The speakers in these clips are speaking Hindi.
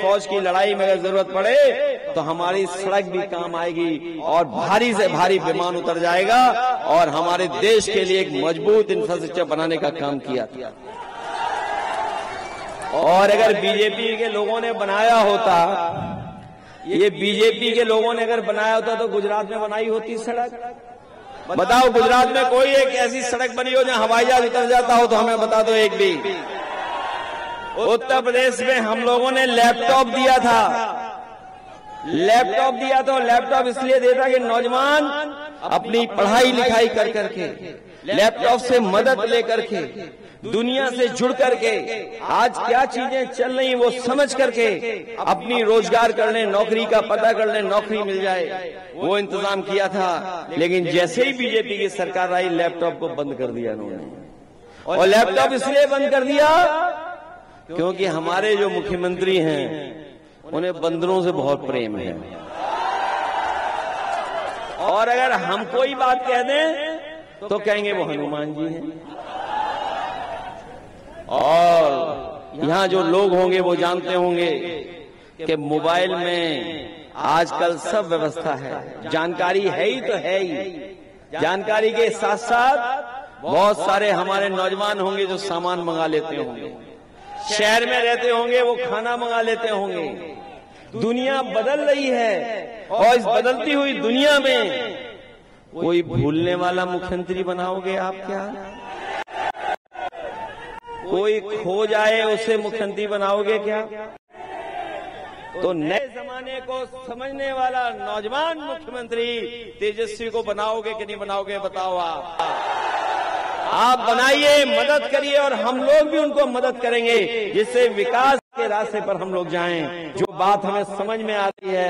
फौज की लड़ाई में अगर जरूरत पड़े तो हमारी सड़क भी काम आएगी और भारी से भारी विमान उतर जाएगा और हमारे देश के लिए एक मजबूत इंफ्रास्ट्रक्चर बनाने का काम किया था। और अगर बीजेपी के लोगों ने बनाया होता, ये बीजेपी के लोगों ने अगर बनाया होता तो गुजरात में बनाई होती सड़क। बताओ गुजरात में कोई एक ऐसी सड़क बनी हो जहां हवाई जहाज उतर जाता हो तो हमें बता दो एक भी। उत्तर प्रदेश में हम लोगों ने लैपटॉप दिया था। लैपटॉप दिया तो लैपटॉप इसलिए देता कि नौजवान अपनी पढ़ाई लिखाई कर करके, लैपटॉप से मदद लेकर के, दुनिया से जुड़ करके, आज क्या चीजें चल रही वो समझ करके अपनी रोजगार कर लें, नौकरी का पता कर लें, नौकरी मिल जाए, वो इंतजाम किया था। लेकिन जैसे ही बीजेपी की सरकार आई लैपटॉप को बंद कर दिया उन्होंने। और लैपटॉप इसलिए बंद कर दिया क्योंकि हमारे जो मुख्यमंत्री हैं उन्हें बंदरों से बहुत प्रेम है। और अगर हम कोई बात कह दें तो कहेंगे वो हनुमान जी हैं। और यहां जो लोग होंगे वो जानते होंगे कि मोबाइल में आजकल सब व्यवस्था है, जानकारी है ही तो है ही। जानकारी के साथ साथ बहुत सारे हमारे नौजवान होंगे जो सामान मंगा लेते होंगे, शहर में रहते होंगे वो खाना मंगा लेते होंगे। दुनिया बदल रही है और इस बदलती हुई दुनिया में कोई भूलने वाला मुख्यमंत्री बनाओगे आप क्या? कोई खो जाए उसे मुख्यमंत्री बनाओगे क्या? तो नए जमाने को समझने वाला नौजवान मुख्यमंत्री तेजस्वी को बनाओगे कि नहीं बनाओगे बताओ आप बनाइए, मदद करिए और हम लोग भी उनको मदद करेंगे जिससे विकास के रास्ते पर हम लोग जाएं। जो बात हमें समझ में आ रही है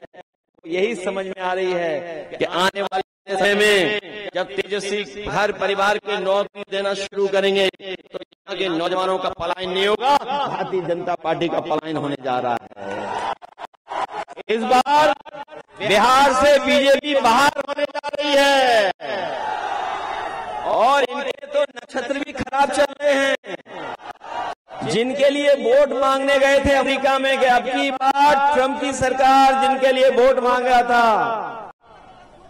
यही समझ में आ रही है कि आने वाले समय में जब तेजस्वी हर परिवार के नौकरी देना शुरू करेंगे तो यहाँ के नौजवानों का पलायन नहीं होगा, भारतीय जनता पार्टी का पलायन होने जा रहा है। इस बार बिहार से बीजेपी बाहर होने जा रही है और इनके तो नक्षत्र भी खराब चल रहे हैं। जिनके लिए वोट मांगने गए थे अमेरिका में कि अब की बार ट्रंप की सरकार जिनके लिए वोट मांगा था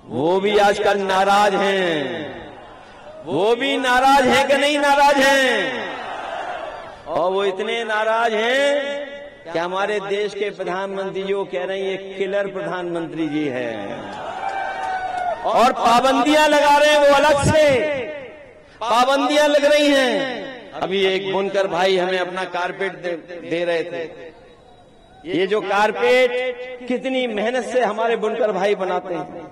वो भी आजकल नाराज हैं। वो भी नाराज हैं कि नहीं नाराज हैं? और वो इतने नाराज हैं कि हमारे देश के प्रधानमंत्री जो कह रहे हैं ये किलर प्रधानमंत्री जी हैं और पाबंदियां लगा रहे हैं, वो अलग से पाबंदियां लग रही हैं। अभी एक बुनकर भाई हमें अपना कारपेट दे रहे थे। ये जो कारपेट कितनी मेहनत से हमारे बुनकर भाई बनाते हैं,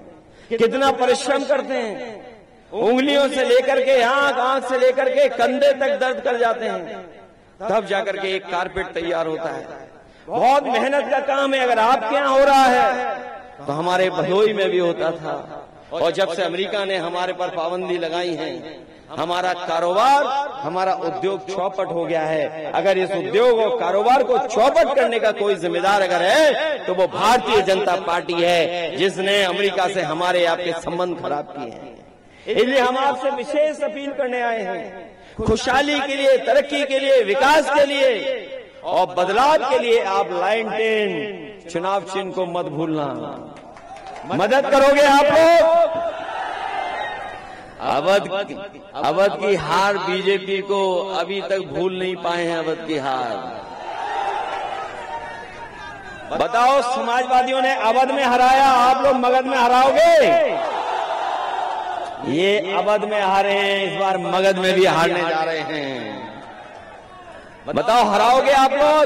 कितना परिश्रम करते हैं, उंगलियों से लेकर के आंख से लेकर के कंधे तक दर्द कर जाते हैं, तब जाकर के एक कारपेट तैयार होता है। बहुत मेहनत का काम है। अगर आपके यहाँ हो रहा है तो हमारे भदोई में भी होता था। और जब से अमेरिका ने हमारे पर पाबंदी लगाई है हमारा कारोबार, हमारा उद्योग चौपट हो गया है। अगर इस उद्योग और कारोबार को चौपट करने का कोई जिम्मेदार अगर है तो वो भारतीय जनता पार्टी है जिसने अमेरिका से हमारे आपके संबंध खराब किए हैं। इसलिए हम आपसे विशेष अपील करने आए हैं, खुशहाली के लिए, तरक्की के लिए, विकास के लिए और बदलाव के लिए आप लाइन 10 चुनाव चिन्ह को मत भूलना। मदद करोगे आप लोग? अवध की हार बीजेपी को अभी तक भूल नहीं पाए हैं। अवध की हार बताओ, समाजवादियों ने अवध में हराया, आप लोग मगध में हराओगे? ये अवध में हारे हैं, इस बार मगध में भी हारने जा रहे हैं। बताओ हराओगे आप लोग?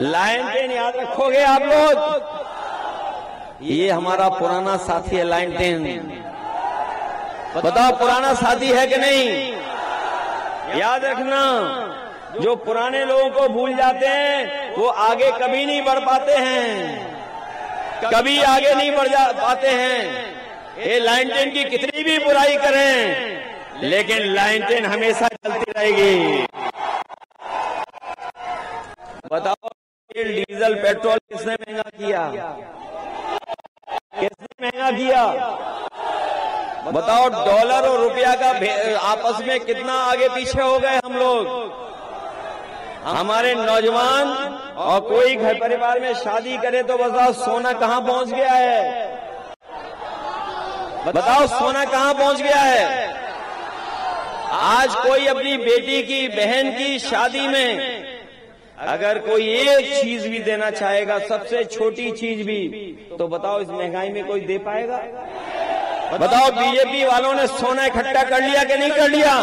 लाइन 10 याद रखोगे आप लोग? ये हमारा पुराना साथी है लाइन 10। बताओ पुराना साथी है कि नहीं? याद रखना, जो पुराने लोगों को भूल जाते हैं वो आगे कभी नहीं बढ़ पाते हैं, कभी आगे नहीं बढ़ पाते हैं। ये लाइन 10 की कितनी भी बुराई करें लेकिन लाइन 10 हमेशा चलती रहेगी। बताओ डीजल पेट्रोल किसने महंगा किया? किसने महंगा किया? बताओ डॉलर और रुपया का आपस में कितना आगे पीछे हो गए हम लोग। हमारे नौजवान और कोई घर परिवार में शादी करे तो बताओ सोना कहां पहुंच गया है? बताओ सोना कहां पहुंच गया है? आज कोई अपनी बेटी की, बहन की शादी में अगर कोई एक चीज भी देना चाहेगा, सबसे छोटी चीज भी, तो बताओ इस महंगाई में कोई दे पाएगा? बताओ बीजेपी वालों ने सोना इकट्ठा कर लिया कि नहीं कर लिया?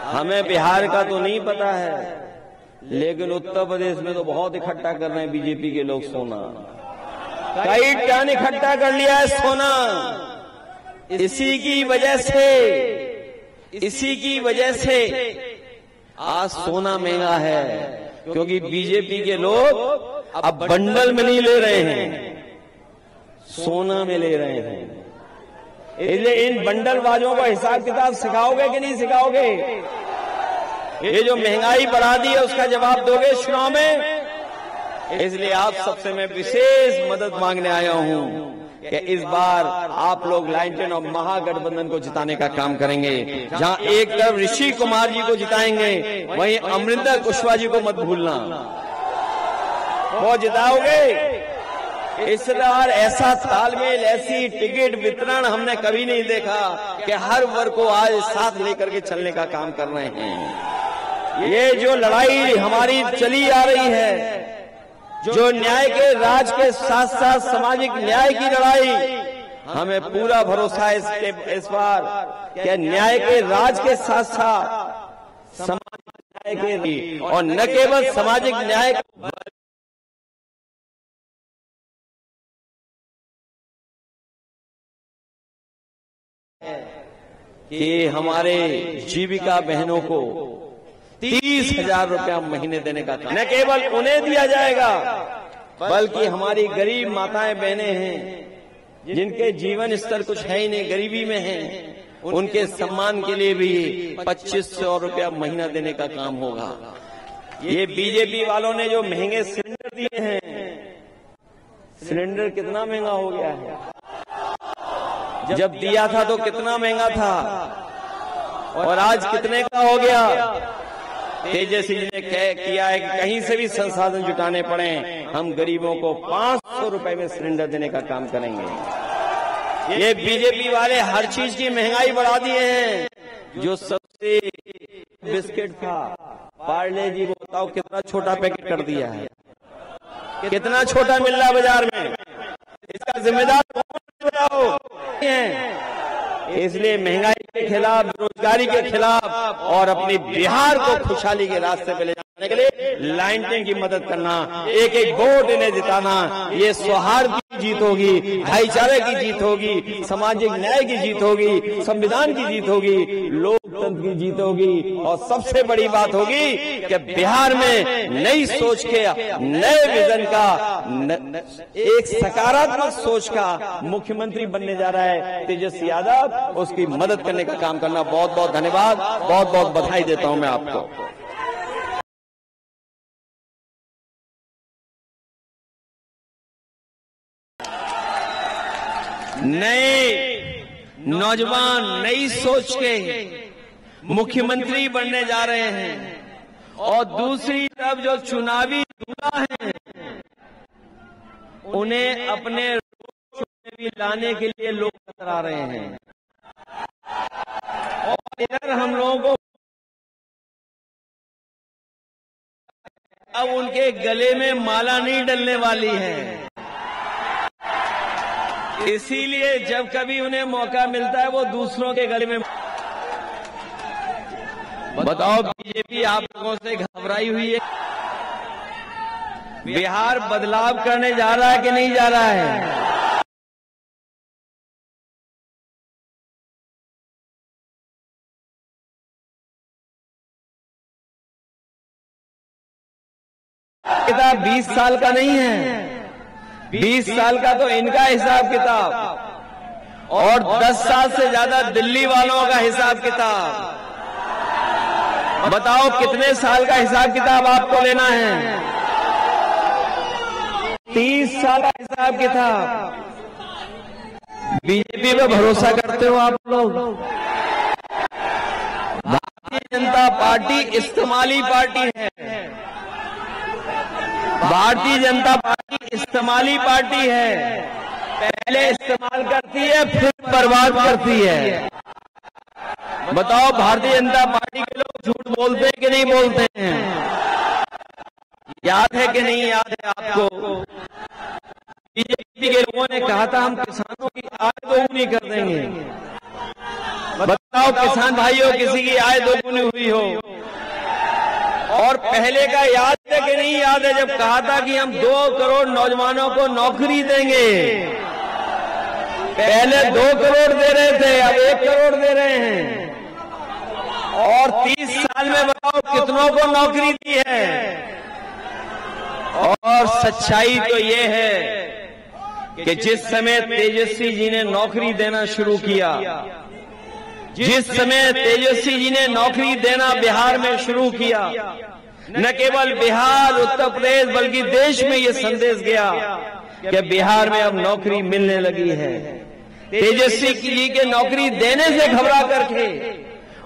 हमें बिहार का तो नहीं पता है, लेकिन उत्तर प्रदेश में तो बहुत इकट्ठा कर रहे हैं बीजेपी के लोग सोना। कई टन इकट्ठा कर लिया है सोना। इसी की वजह से आज सोना महंगा है, क्योंकि बीजेपी के लोग अब बंडल में नहीं ले रहे हैं, सोना में ले रहे हैं। इसलिए इन बंडलबाजों को हिसाब किताब सिखाओगे कि नहीं सिखाओगे? ये जो महंगाई बढ़ा दी है उसका जवाब दोगे चुनाव में? इसलिए आप सबसे मैं विशेष मदद मांगने आया हूं कि इस बार आप लोग लालटेन और महागठबंधन को जिताने का काम करेंगे। जहां एक तरफ ऋषि कुमार जी को जिताएंगे, वहीं अमरिंदर कुशवाहा जी को मत भूलना। वो जिताओगे? इस बार ऐसा तालमेल, ऐसी टिकट वितरण हमने कभी नहीं देखा कि हर वर्ग को आज साथ लेकर के चलने का काम कर रहे हैं। ये जो लड़ाई हमारी चली आ रही है, जो न्याय के राज के साथ साथ सामाजिक न्याय की लड़ाई, हमें पूरा भरोसा है इस बार कि न्याय के राज के साथ साथ सामाजिक न्याय के, और न केवल सामाजिक न्याय कि हमारे जीविका बहनों को 30,000 रुपया महीने देने का काम न केवल उन्हें दिया जाएगा, बल्कि हमारी गरीब माताएं बहनें हैं जिनके जीवन स्तर कुछ है ही नहीं, गरीबी में हैं, उनके सम्मान के लिए भी 2500 रुपया महीना देने का काम होगा। ये बीजेपी वालों ने जो महंगे सिलेंडर दिए हैं, सिलेंडर कितना महंगा हो गया है? जब दिया था तो कितना महंगा था, और आज कितने का हो गया? तेजस्वी जी ने किया है कि कहीं से भी संसाधन जुटाने पड़े, हम गरीबों को 500 रुपए में सिलेंडर देने का काम करेंगे। ये बीजेपी वाले हर चीज की महंगाई बढ़ा दिए हैं। जो सबसे बिस्किट था पार्ले जी, को बताओ कितना छोटा पैकेट कर दिया है, कितना छोटा मिल रहा है बाजार में। इसका जिम्मेदार कौन बताओ? इसलिए महंगाई के खिलाफ, बेरोजगारी के खिलाफ और अपनी बिहार को खुशहाली के रास्ते पे ले जाने के लिए लालटेन की मदद करना, एक एक वोट इन्हें जिताना, ये सौहार्द की जीत होगी, भाईचारे की जीत होगी, सामाजिक न्याय की जीत होगी, संविधान की जीत होगी, लोकतंत्र की जीत होगी। और सबसे बड़ी बात होगी कि बिहार में नई सोच के, नए विजन का, एक सकारात्मक सोच का मुख्यमंत्री बनने जा रहा है तेजस्वी यादव। उसकी मदद करने का काम करना। बहुत बहुत धन्यवाद, बहुत बहुत बधाई देता हूं मैं आपको। नए नौजवान नई सोच के मुख्यमंत्री बनने जा रहे हैं, और दूसरी तरफ जो चुनावी दूल्हा है, उन्हें अपने रोड में भी लाने के लिए लोग नजर आ रहे हैं। और इधर हम लोगों को अब उनके गले में माला नहीं डलने वाली है। इसीलिए जब कभी उन्हें मौका मिलता है वो दूसरों के गले में। बताओ बीजेपी आप लोगों से घबराई हुई है? बिहार बदलाव करने जा रहा है कि नहीं जा रहा है? किताब 20 साल का नहीं है, 20 साल का तो इनका हिसाब किताब, और 10 साल से ज्यादा दिल्ली वालों का हिसाब किताब। बताओ कितने साल का हिसाब किताब आपको लेना है? 30 साल का हिसाब किताब। बीजेपी पे भरोसा करते हो आप लोग? भारतीय जनता पार्टी इस्तेमाली पार्टी है। भारतीय जनता पार्टी इस्तेमाली पार्टी है। पहले इस्तेमाल करती है, फिर बर्बाद करती है। बताओ, भारतीय जनता पार्टी के लोग झूठ बोलते हैं कि नहीं बोलते हैं? याद है कि नहीं याद है आपको? बीजेपी के लोगों ने कहा था हम किसानों की आय दोगुनी कर देंगे। बताओ किसान भाइयों, किसी की आय दोगुनी हुई हो? और पहले का याद है कि नहीं याद है, जब कहा था कि हम 2 करोड़ नौजवानों को नौकरी देंगे। पहले 2 करोड़ दे रहे थे, अब 1 करोड़ दे रहे हैं। और 30 साल में बताओ कितनों को नौकरी दी है। और सच्चाई तो ये है कि जिस समय तेजस्वी जी ने नौकरी देना शुरू किया, जिस समय तेजस्वी जी ने नौकरी देना बिहार में शुरू किया, न केवल बिहार, उत्तर प्रदेश बल्कि देश में ये संदेश गया कि बिहार में अब नौकरी मिलने लगी है। तेजस्वी जी के नौकरी देने से घबरा करके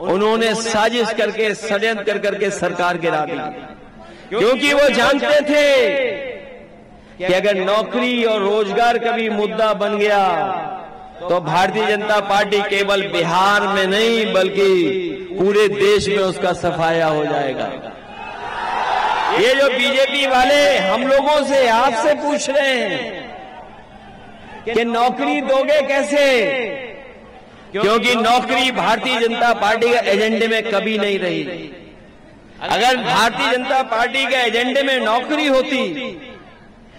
उन्होंने साजिश करके, षड्यंत्र करके सरकार गिरा दी, क्योंकि वो जानते थे कि अगर नौकरी और रोजगार कभी मुद्दा बन गया तो भारतीय जनता पार्टी केवल बिहार में नहीं बल्कि पूरे देश में उसका सफाया हो जाएगा। ये जो बीजेपी वाले हम लोगों से, आपसे पूछ रहे हैं कि नौकरी दोगे कैसे, क्योंकि नौकरी भारतीय जनता पार्टी के एजेंडे में कभी नहीं रही। अगर भारतीय जनता पार्टी के एजेंडे में नौकरी होती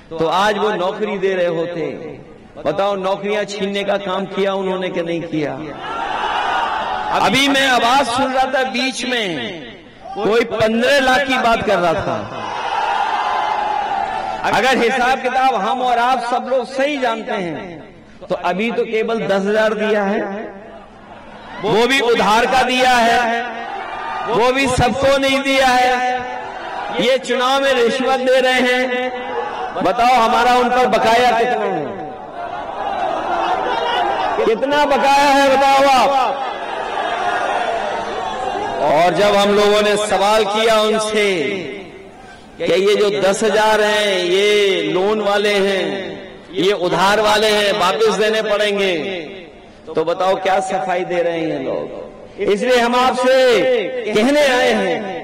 तो आज वो नौकरी दे रहे होते। बताओ, नौकरियां छीनने का काम किया उन्होंने कि नहीं किया? अभी मैं आवाज सुन रहा था, बीच में कोई 15 लाख की बात कर रहा था। अगर हिसाब किताब हम और आप सब लोग सही जानते हैं तो अभी तो केवल 10,000 दिया है, वो भी उधार का दिया है, वो भी सबको नहीं दिया है। ये चुनाव में रिश्वत दे रहे हैं। बताओ, हमारा उन पर बकाया कितना है? कितना बकाया है बताओ आप? और जब हम लोगों ने सवाल किया उनसे कि ये जो 10,000 हैं ये लोन वाले हैं, ये उधार वाले हैं, वापस देने पड़ेंगे, तो बताओ क्या सफाई दे रहे हैं लोग। इसलिए हम आपसे कहने आए हैं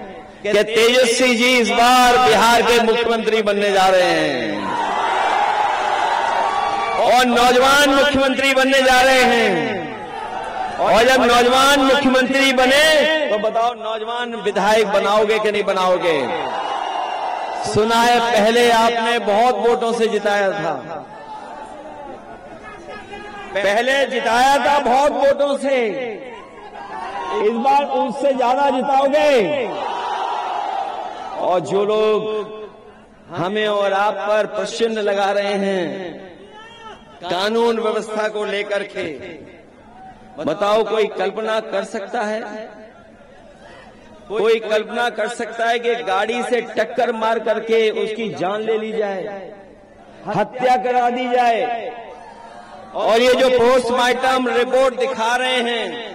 कि तेजस्वी जी इस बार बिहार के मुख्यमंत्री बनने जा रहे हैं और नौजवान मुख्यमंत्री बनने जा रहे हैं। और जब नौजवान मुख्यमंत्री बने तो बताओ, नौजवान विधायक बनाओगे कि नहीं बनाओगे? सुना है पहले आपने बहुत वोटों से जिताया था, पहले जिताया था बहुत वोटों से, इस बार उससे ज्यादा जिताओगे? और जो लोग हमें और आप पर प्रश्न लगा रहे हैं कानून व्यवस्था को लेकर के, बताओ कोई कल्पना कर सकता है? कोई कल्पना कर सकता है कि गाड़ी से टक्कर मार करके उसकी जान ले ली जाए, हत्या करा दी जाए? और ये जो पोस्टमार्टम रिपोर्ट दिखा रहे हैं,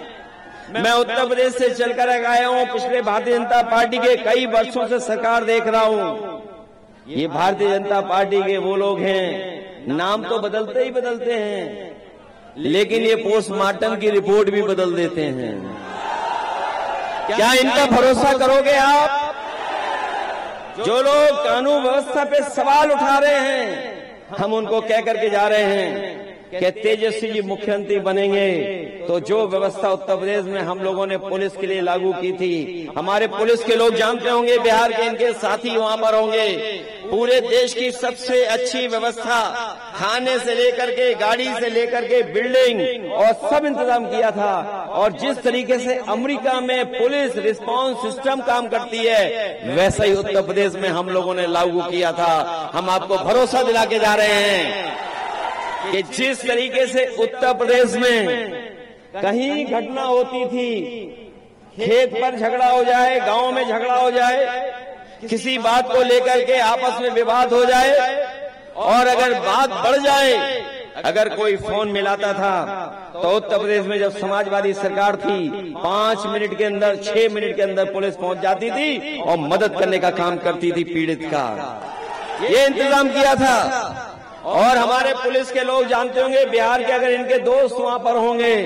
मैं उत्तर प्रदेश से चलकर आया हूं, पिछले भारतीय जनता पार्टी के कई वर्षों से सरकार देख रहा हूं। ये भारतीय जनता पार्टी के वो लोग हैं, नाम तो बदलते ही बदलते हैं, लेकिन ये पोस्टमार्टम की रिपोर्ट भी बदल देते हैं। क्या इनका भरोसा करोगे आप? जो लोग कानून व्यवस्था पे सवाल उठा रहे हैं, हम उनको कह करके जा रहे हैं कि तेजस्वी जी मुख्यमंत्री बनेंगे तो जो व्यवस्था उत्तर प्रदेश में हम लोगों ने पुलिस के लिए लागू की थी, हमारे पुलिस के लोग जानते होंगे, बिहार के इनके साथी वहां पर होंगे, पूरे देश की सबसे अच्छी व्यवस्था, खाने से लेकर के, गाड़ी से लेकर के, बिल्डिंग और सब इंतजाम किया था। और जिस तरीके से अमेरिका में पुलिस रिस्पांस सिस्टम काम करती है, वैसा ही उत्तर प्रदेश में हम लोगों ने लागू किया था। हम आपको भरोसा दिला के जा रहे हैं कि जिस तरीके से उत्तर प्रदेश में कहीं घटना होती थी, खेत पर झगड़ा हो जाए, गांव में झगड़ा हो जाए, किसी बात को लेकर के आपस में विवाद हो जाए, और अगर बात बढ़ जाए, अगर कोई फोन मिलाता था तो उत्तर प्रदेश में जब समाजवादी सरकार थी 5 मिनट के अंदर 6 मिनट के अंदर पुलिस पहुंच जाती थी और मदद करने का काम करती थी पीड़ित का। ये इंतजाम किया था। और हमारे पुलिस के लोग जानते होंगे, बिहार के अगर इनके दोस्त वहां पर होंगे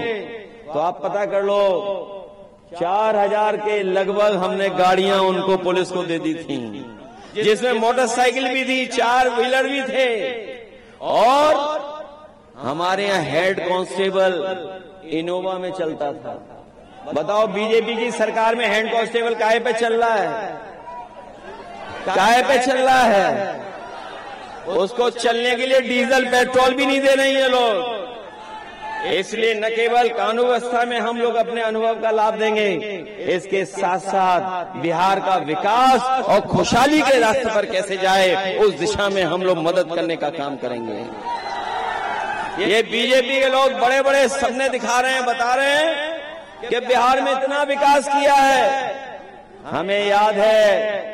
तो आप पता कर लो, 4000 के लगभग हमने गाड़ियां उनको पुलिस को दे दी थी, जिसमें मोटरसाइकिल भी थी, 4 व्हीलर भी थे। और हमारे यहाँ हेड कांस्टेबल इनोवा में चलता था। बताओ बीजेपी की सरकार में हेड कांस्टेबल काहे पे चल रहा है? काहे पे चल रहा है? उसको चलने के लिए डीजल पेट्रोल भी नहीं दे रहे हैं लोग। इसलिए न केवल कानून व्यवस्था में हम लोग अपने अनुभव का लाभ देंगे, इसके साथ साथ बिहार का विकास और खुशहाली के रास्ते पर कैसे जाए उस दिशा में हम लोग मदद करने का काम करेंगे। ये बीजेपी के लोग बड़े बड़े सपने दिखा रहे हैं, बता रहे हैं कि बिहार में इतना विकास किया है। हमें याद है,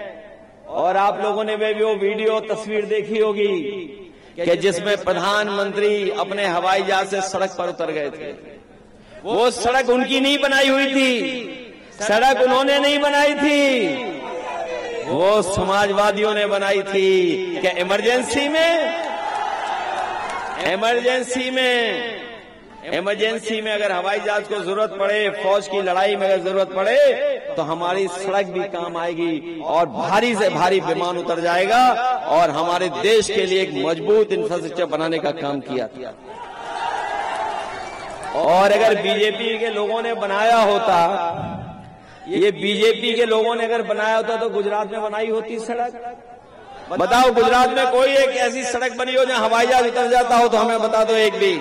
और आप लोगों ने भी वो वीडियो तस्वीर देखी होगी कि जिसमें प्रधानमंत्री अपने हवाई जहाज से सड़क पर उतर गए थे। वो सड़क उनकी नहीं बनाई हुई थी, सड़क उन्होंने नहीं बनाई थी, वो समाजवादियों ने बनाई थी। कि इमरजेंसी में अगर हवाई जहाज को जरूरत पड़े, फौज की लड़ाई में अगर जरूरत पड़े तो हमारी सड़क भी काम आएगी और भारी से भारी विमान उतर जाएगा और हमारे देश के लिए एक मजबूत इंफ्रास्ट्रक्चर बनाने का काम किया। और अगर बीजेपी के लोगों ने बनाया होता, ये बीजेपी के लोगों ने अगर बनाया होता तो गुजरात में बनाई होती सड़क। बताओ गुजरात में कोई एक ऐसी सड़क बनी हो जहां हवाई जहाज उतर जाता हो तो हमें बता दो एक भी।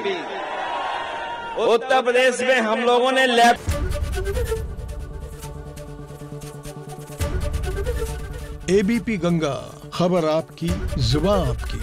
उत्तर प्रदेश में हम लोगों ने एबीपी गंगा, खबर आपकी, जुबान आपकी।